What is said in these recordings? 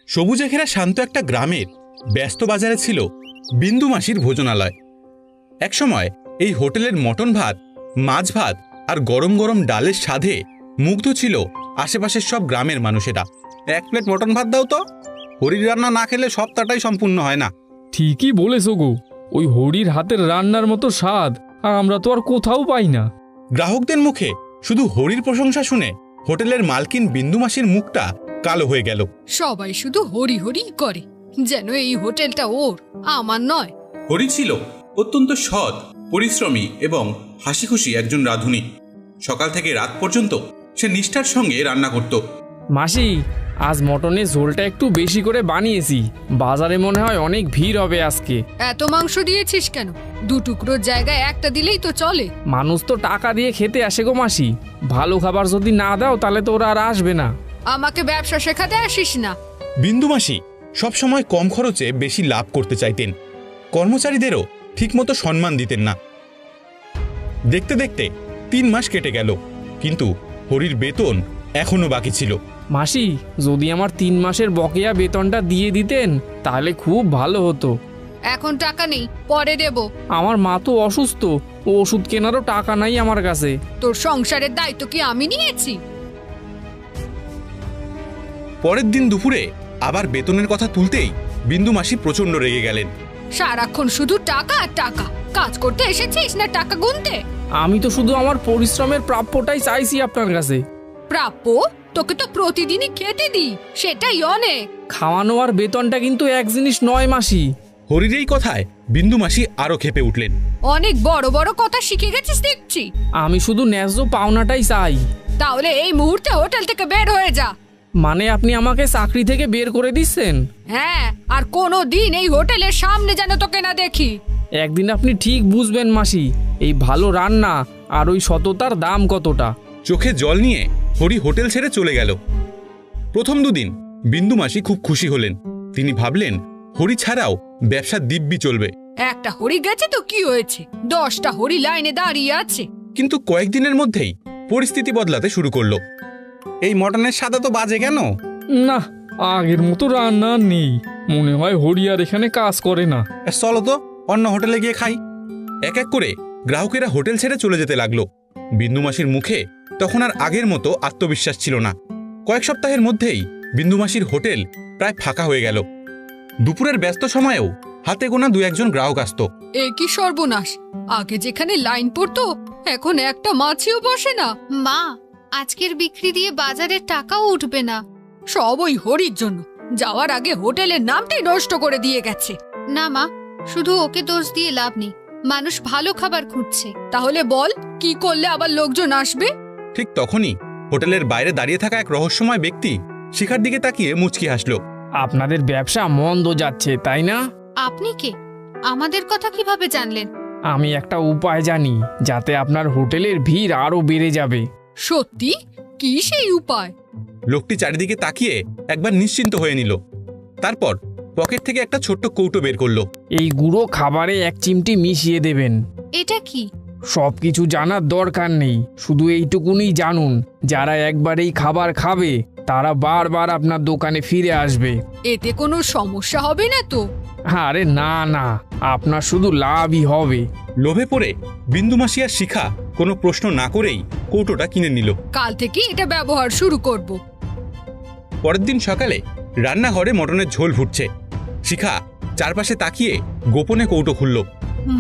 সবুজে ঘেরা শান্ত একটা গ্রামের ব্যস্ত বাজারে ছিল বিন্দু মাসির ভোজনালয়। একসময় এই হোটেলের মটন ভাত, মাছ ভাত আর গরম গরম ডালের স্বাদে মুগ্ধ ছিল আশেপাশের সব গ্রামের মানুষেরা। এক প্লেট মটন ভাত দাও তো, হরির রান্না না খেলে সপ্তাহটাই সম্পূর্ণ হয় না। ঠিকই বলেছো গো, ওই হরির হাতের রান্নার মতো স্বাদ আমরা তো আর কোথাও পাই না। গ্রাহকদের মুখে শুধু হরির প্রশংসা শুনে হোটেলের মালকিন বিন্দু মাসির মুখটা কালো হয়ে গেল। সবাই শুধু হরি হরি করে, যেন এই হোটেলটা ওর, আমার নয়। হরি ছিল অত্যন্ত সৎ, পরিশ্রমী এবং হাসি খুশি একজন রাঁধুনি। সকাল থেকে রাত পর্যন্ত সে নিষ্ঠার সঙ্গে রান্না করত। মাসি, আজ মটনের ঝোলটা একটু বেশি করে বানিয়েছি, বাজারে মনে হয় অনেক ভিড় হবে আজকে। এত মাংস দিয়েছিস কেন? 2 টুকরোর জায়গায় একটা দিলেই তো চলে। মানুষ তো টাকা দিয়ে খেতে আসে গো মাসি, ভালো খাবার যদি না দাও তাহলে তো ওরা আর আসবে না। আমাকে ব্যবসা শেখাতে আসিস না। বিন্দু মাসি সবসময় কম খরচে বেশি লাভ করতে চাইতেন, কর্মচারীদেরও ঠিকমতো সম্মান দিতেন না। দেখতে দেখতে 3 মাস কেটে গেল, কিন্তু হরির বেতন এখনো বাকি ছিল। মাসি, যদি আমার 3 মাসের বকেয়া বেতনটা দিয়ে দিতেন তাহলে খুব ভালো হতো। এখন টাকা নেই, পরে দেব। আমার মা তো অসুস্থ, ওষুধ কেনারও টাকা নাই আমার কাছে। তোর সংসারের দায়িত্ব কি আমি নিয়েছি? পরের দিন দুপুরে আবার বেতনের কথা তুলতেই বিন্দু মাসি প্রচন্ড রেগে গেলেন। সারাক্ষণ শুধু টাকা আর টাকা। কাজ করতে এসেছিস না টাকা গুনতে? আমি তো শুধু আমার পরিশ্রমের প্রাপ্যটাই চাইছি আপনার কাছে। প্রাপ্য? তোকে তো প্রতিদিনই খেতে দিই, সেটাই অনেক। খাওয়ানো আর বেতনটা কিন্তু এক জিনিস নয় মাসি। হরির এই কথায় বিন্দু মাসি আরো ক্ষেপে উঠলেন। অনেক বড় বড় কথা শিখে গেছিস দেখছি। আমি শুধু ন্যায্য পাওনাটাই চাই। তাহলে এই মুহূর্তে হোটেল থেকে বের হয়ে যা। মানে আপনি আমাকে চাকরি থেকে বের করে দিচ্ছেন? হ্যাঁ, আর কোনো দিন এই হোটেলের সামনে যেন তোকে না দেখি। একদিন আপনি ঠিক বুঝবেন মাসি, এই ভালো রান্না আর ওই সততার দাম কতটা। চোখে জল নিয়ে হরি হোটেল ছেড়ে চলে গেল। প্রথম 2 দিন বিন্দু মাসি খুব খুশি হলেন। তিনি ভাবলেন হরি ছাড়াও ব্যবসা দিব্যি চলবে। একটা হরি গেছে তো কি হয়েছে, 10টা হরি লাইনে দাঁড়িয়ে আছে। কিন্তু কয়েকদিনের মধ্যেই পরিস্থিতি বদলাতে শুরু করলো। এই মটনের স্বাদ তো বাজে কেন? না, আগের মতো রান্না নেই, মনে হয় হরি আর এখানে কাজ করে না। চলো তো অন্য হোটেলে গিয়ে খাই। এক এক করে গ্রাহকেরা হোটেল ছেড়ে চলে যেতে লাগলো। বিন্দু মাসির মুখে তখন আর আগের মতো আত্মবিশ্বাস ছিল না। কয়েক সপ্তাহের মধ্যেই বিন্দু মাসির হোটেল প্রায় ফাঁকা হয়ে গেল। দুপুরের ব্যস্ত সময়েও হাতে গোনা 2-1 গ্রাহক আসত। এ কি সর্বনাশ! আগে যেখানে লাইন পড়তো এখন একটা মাছিও বসে না। মা, আজকের বিক্রি দিয়ে বাজারের টাকাও উঠবে না। সব ওই হরির জন্য। যাওয়ার আগে হোটেলের নামটাই নষ্ট করে দিয়ে গেছে। না মা, শুধু ওকে দোষ দিয়ে লাভ নেই, মানুষ ভালো খাবার খুঁজছে। তাহলে বল, কি করলে আবার লোকজন আসবে? ঠিক তখনই হোটেলের বাইরে দাঁড়িয়ে থাকা এক রহস্যময় ব্যক্তি শিখার দিকে তাকিয়ে মুচকি হাসল। আপনাদের ব্যবসা মন্দ যাচ্ছে, তাই না? আপনি কে? আমাদের কথা কিভাবে জানলেন? আমি একটা উপায় জানি যাতে আপনার হোটেলের ভিড় আরো বেড়ে যাবে। সত্যি? কি সেই উপায়? লোকটি চারিদিকে তাকিয়ে একবার নিশ্চিন্ত হয়ে নিল। তারপর পকেট থেকে একটা ছোট্ট কৌটো বের করলো। এই গুঁড়ো খাবারে 1 চিমটি মিশিয়ে দেবেন। এটা কি? সবকিছু জানার দরকার নেই, শুধু এইটুকুনি জানুন, যারা একবার এই খাবার খাবে তারা বারবার আপনার দোকানে ফিরে আসবে। এতে কোনো সমস্যা হবে না তো? আরে না না, আপনার শুধু লাভই হবে। লোভে পড়ে বিন্দু মাসি আর শিখা কোনো প্রশ্ন না করেই কৌটোটা কিনে নিল। কাল থেকে এটা ব্যবহার শুরু করব। পরের দিন সকালে রান্নাঘরে মটনের ঝোল ফুটছে। শিখা চারপাশে তাকিয়ে গোপনে কৌটো খুলল।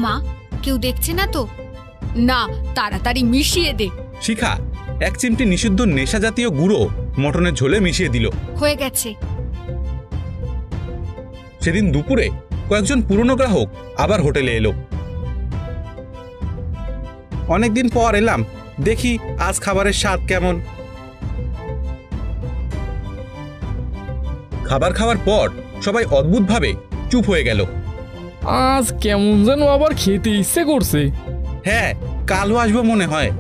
মা, কেউ দেখছে না তো? না, তাড়াতাড়ি মিশিয়ে দে। শিখা 1 চিমটি নিষিদ্ধ নেশা জাতীয় গুঁড়ো মটনের ঝোলে মিশিয়ে দিল। হয়ে গেছে। সেদিন দুপুরে কয়েকজন পুরনো গ্রাহক আবার হোটেলে এলো। অনেকদিন পর এলাম, দেখি আজ খাবারের স্বাদ কেমন। খাবার খাওয়ার পর সবাই অদ্ভুতভাবে চুপ হয়ে গেল। আজ কেমন যেন আবার খেতে ইচ্ছে করছে। হ্যাঁ, কালও আসবো মনে হয়।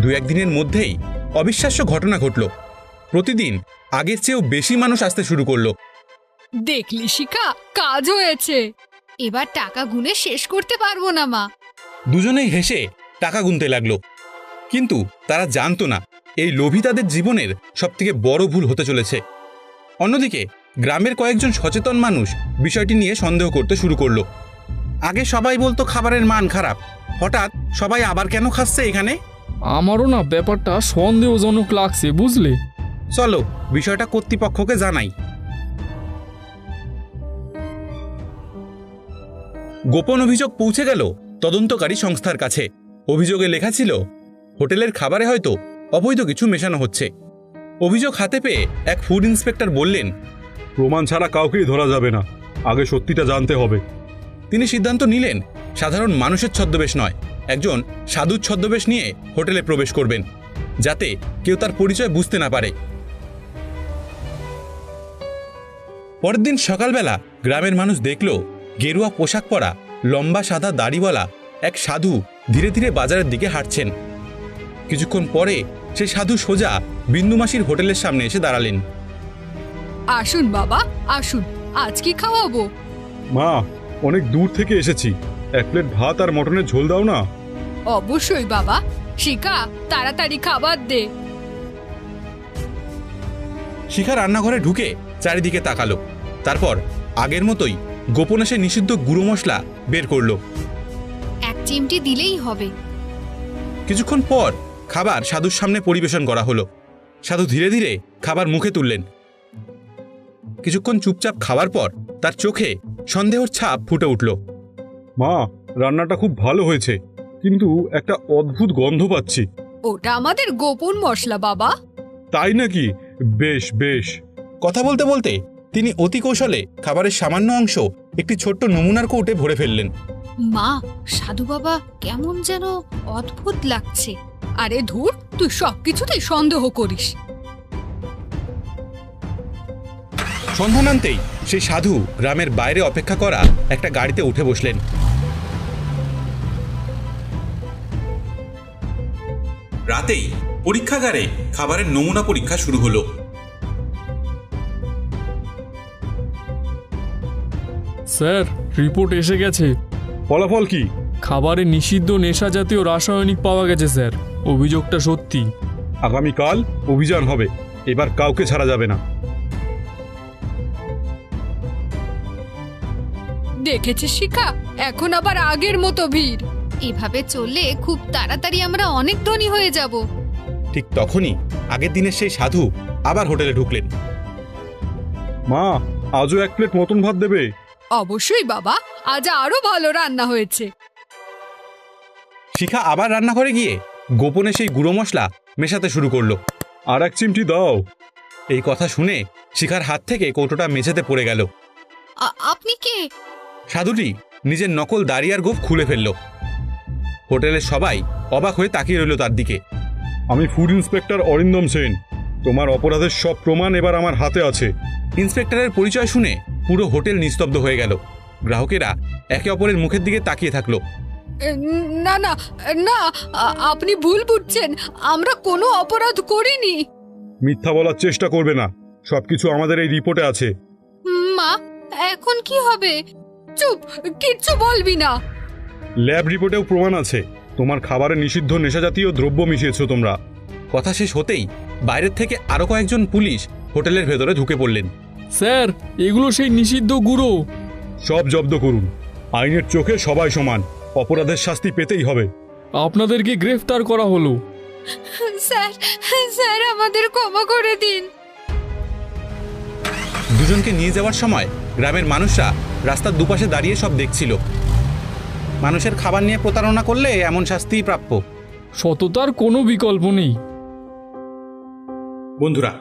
2-1 দিনের মধ্যেই অবিশ্বাস্য ঘটনা ঘটল। প্রতিদিন আগের চেয়েও বেশি মানুষ আসতে শুরু করলো। দেখলি শিখা, কাজ হয়েছে। এবার টাকা গুনে শেষ করতে পারবো না মা। দুজনেই হেসে টাকা গুনতে লাগলো, কিন্তু তারা জানতো না এই লোভী তাদের জীবনের সবথেকে বড় ভুল হতে চলেছে। অন্যদিকে গ্রামের কয়েকজন সচেতন মানুষ বিষয়টি নিয়ে সন্দেহ করতে শুরু করলো। আগে সবাই বলতো খাবারের মান খারাপ, হঠাৎ সবাই আবার কেন খাচ্ছে এখানে? আমারও না ব্যাপারটা সন্দেহজনক লাগছে, বুঝলে? চলো বিষয়টা কর্তৃপক্ষকে জানাই। গোপন অভিযোগ পৌঁছে গেল তদন্তকারী সংস্থার কাছে। অভিযোগে লেখা ছিল হোটেলের খাবারে হয়তো অবৈধ কিছু মেশানো হচ্ছে। অভিযোগ হাতে পেয়ে এক ফুড ইন্সপেক্টর বললেন, প্রমাণ ছাড়া কাউকেই ধরা যাবে না, আগে সত্যিটা জানতে হবে। তিনি সিদ্ধান্ত নিলেন সাধারণ মানুষের ছদ্মবেশ নয়, একজন সাধুর ছদ্মবেশ নিয়ে হোটেলে প্রবেশ করবেন, যাতে কেউ তার পরিচয় বুঝতে না পারে। পরের দিন সকালবেলা গ্রামের মানুষ দেখল গেরুয়া পোশাক পরা, লম্বা সাদা দাড়িওয়ালা এক সাধু ধীরে ধীরে বাজারের দিকে হাঁটছেন। কিছুক্ষণ পরে সেই সাধু সোজা বিন্দুমাসির হোটেলের সামনে এসে দাঁড়ালেন। আসুন বাবা, আসুন, আজ কি খাওয়াবো? মা, অনেক দূর থেকে এসেছি, এক প্লেট ভাত আর মটনের ঝোল দাও না। অবশ্যই বাবা। শিখা, তাড়াতাড়ি খাবার দে। শিখা রান্নাঘরে ঢুকে চারিদিকে তাকালো, তারপর আগের মতোই গোপনে সে নিষিদ্ধ গুঁড়ো মশলা বের করলো। এক চিমটি দিলেই হবে। কিছুক্ষণ পর খাবার সাধুর সামনে পরিবেশন করা হলো। সাধু ধীরে ধীরে খাবার মুখে তুললেন। কিছুক্ষণ চুপচাপ খাওয়ার পর তার চোখে সন্দেহের ছাপ ফুটে উঠল। মা, রান্নাটা খুব ভালো হয়েছে, কিন্তু একটা অদ্ভুত গন্ধ পাচ্ছি। ওটা আমাদের গোপন মশলা বাবা। তাই নাকি? বেশ বেশ। কথা বলতে বলতে তিনি অতি কৌশলে খাবারের সামান্য অংশ একটি ছোট্ট নমুনার কৌটে ভরে ফেললেন। মা, সাধু বাবা কেমন যেন অদ্ভুত লাগছে। আরে ধুর, তুই সবকিছুতেই সন্দেহ করিস। সন্ধ্যা নামতেই সেই সাধু গ্রামের বাইরে অপেক্ষা করা একটা গাড়িতে উঠে বসলেন। রাতেই পরীক্ষাগারে খাবারের নমুনা পরীক্ষা শুরু হলো। স্যার, রিপোর্ট এসে গেছে। ফলাফল কি? খাবারে নিষিদ্ধ নেশা জাতীয় রাসায়নিক পাওয়া গেছে স্যার। অভিযোগটা সত্যি। আগামীকাল অভিযান হবে, এবার কাউকে ছাড়া যাবে না। দেখেছিস শিখা, এখন আবার আগের মতো ভিড়। এভাবে চললে খুব তাড়াতাড়ি আমরা অনেক ধনী হয়ে যাব। ঠিক তখনই আগের দিনের সেই সাধু আবার হোটেলে ঢুকলেন। মা, আজও এক প্লেট মটন ভাত দেবে? অবশ্যই বাবা, আজ আরো ভালো রান্না হয়েছে। শিখা আবার রান্নাঘরে গিয়ে গোপনে সেই গুঁড়ো মশলা মেশাতে শুরু করলো। আর এক চিমটি দাও। এই কথা শুনে শিখার হাত থেকে কৌটোটা মেঝেতে পড়ে গেল। আপনি কে? সাধুটি নিজের নকল দাড়ি আর গোঁফ খুলে ফেলল। হোটেলের সবাই অবাক হয়ে তাকিয়ে রইল তার দিকে। আমি ফুড ইন্সপেক্টর অরিন্দম সেন, তোমার অপরাধের সব প্রমাণ এবার আমার হাতে আছে। ইন্সপেক্টরের পরিচয় শুনে পুরো হোটেল নিস্তব্ধ হয়ে গেল। গ্রাহকেরা একে অপরের মুখের দিকে তাকিয়ে থাকলো। না না না, আপনি ভুল বুঝছেন, আমরা কোনো অপরাধ করিনি। মিথ্যা বলার চেষ্টা করবে না, সবকিছু আমাদের এই রিপোর্টে আছে। মা, এখন কি হবে? চুপ, কিচ্ছু বলবি না। ল্যাব রিপোর্টেও প্রমাণ আছে, তোমার খাবারে নিষিদ্ধ নেশাজাতীয় দ্রব্য মিশিয়েছো তোমরা। কথা শেষ হতেই বাইরের থেকে আরো কয়েকজন পুলিশ হোটেলের ভেতরে ঢুকে পড়লেন। স্যার, এগুলো সেই নিষিদ্ধ গুঁড়ো। সব জব্দ করুন, আইনের চোখে সবাই সমান, অপরাধের শাস্তি পেতেই হবে। আপনাদেরকে গ্রেফতার করা হলো। স্যার, স্যার আমাদের ক্ষমা করে দিন। দুজনকে নিয়ে যাওয়ার সময় গ্রামের মানুষরা রাস্তার দুপাশে দাঁড়িয়ে সব দেখছিল। মানুষের খাবার নিয়ে প্রতারণা করলে এমন শাস্তিই প্রাপ্য। সততার কোনো বিকল্প নেই। বন্ধুরা,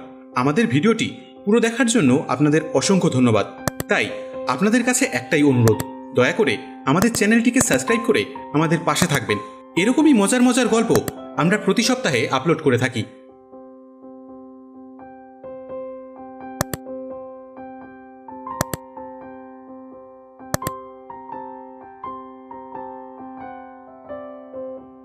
আমাদের ভিডিওটি পুরো দেখার জন্য আপনাদের অসংখ্য ধন্যবাদ। তাই আপনাদের কাছে একটাই অনুরোধ, দয়া করে আমাদের চ্যানেলটিকে সাবস্ক্রাইব করে আমাদের পাশে থাকবেন। এরকমই মজার মজার গল্প আমরা প্রতি সপ্তাহে আপলোড করে থাকি।